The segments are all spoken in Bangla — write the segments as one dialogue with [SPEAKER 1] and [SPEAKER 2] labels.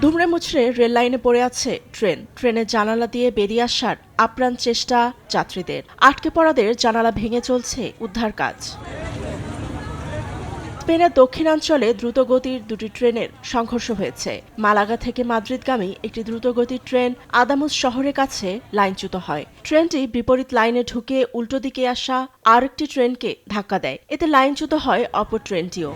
[SPEAKER 1] দুমড়ে মুচড়ে রেল লাইনে পড়ে আছে ট্রেনের জানালা দিয়ে বেরিয়ে আসার আপ্রাণ চেষ্টা যাত্রীদের। আটকে পড়াদের জানালা ভেঙে চলছে উদ্ধার কাজ। স্পেনের দক্ষিণাঞ্চলে দ্রুতগতির দুটি ট্রেনের সংঘর্ষ হয়েছে। মালাগা থেকে মাদ্রিদগামী একটি দ্রুতগতির ট্রেন আদামুস শহরের কাছে লাইনচ্যুত হয়। ট্রেনটি বিপরীত লাইনে ঢুকে উল্টো দিকে আসা আরেকটি ট্রেনকে ধাক্কা দেয়। এতে লাইনচ্যুত হয় অপর ট্রেনটিও।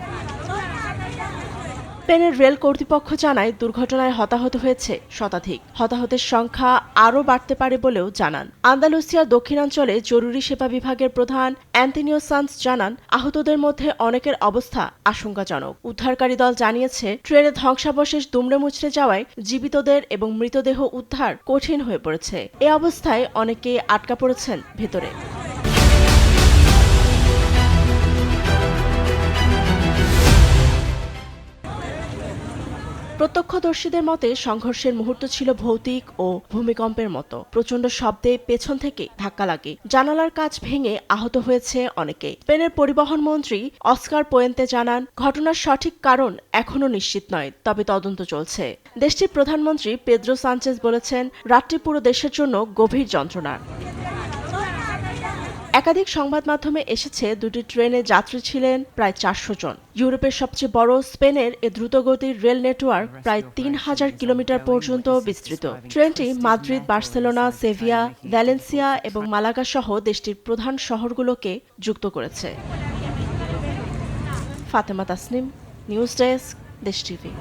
[SPEAKER 1] স্পেনের রেল কর্তৃপক্ষ জানায় দুর্ঘটনায় হতাহত হয়েছে শতাধিক। হতাহতের সংখ্যা আরও বাড়তে পারে বলেও জানান। আন্দালুসিয়ার দক্ষিণাঞ্চলে জরুরি সেবা বিভাগের প্রধান অ্যান্টনিও সান্স জানান, আহতদের মধ্যে অনেকের অবস্থা আশঙ্কাজনক। উদ্ধারকারী দল জানিয়েছে, ট্রেনে ধ্বংসাবশেষ দুমড়ে মুচড়ে যাওয়ায় জীবিতদের এবং মৃতদেহ উদ্ধার কঠিন হয়ে পড়েছে। এ অবস্থায় অনেকে আটকা পড়েছেন ভেতরে। প্রত্যক্ষদর্শীদের মতে সংঘর্ষের মুহূর্ত ছিল ভৌতিক ও ভূমিকম্পের মতো। প্রচণ্ড শব্দে পেছন থেকে ধাক্কা লাগে। জানালার কাঁচ ভেঙে আহত হয়েছে অনেকে। স্পেনের পরিবহন মন্ত্রী অস্কার পোয়েন্তে জানান, ঘটনার সঠিক কারণ এখনও নিশ্চিত নয়, তবে তদন্ত চলছে। দেশটির প্রধানমন্ত্রী পেদ্রো সানচেজ বলেছেন, রাতটি পুরো দেশের জন্য গভীর যন্ত্রণার। একাধিক সংবাদ মাধ্যমে এসেছে, দুটি ট্রেনে যাত্রী ছিলেন প্রায় 400 জন। ইউরোপের সবচেয়ে বড় স্পেনের এ দ্রুতগতির রেল নেটওয়ার্ক প্রায় 3000 কিলোমিটার পর্যন্ত বিস্তৃত। ট্রেনটি মাদ্রিদ, বার্সেলোনা, সেভিয়া, ভ্যালেন্সিয়া এবং মালাগা সহ দেশটির প্রধান শহরগুলোকে যুক্ত করেছে। ফাতেমা তাসনিম, নিউজ ডেস্ক, দেশ টিভি।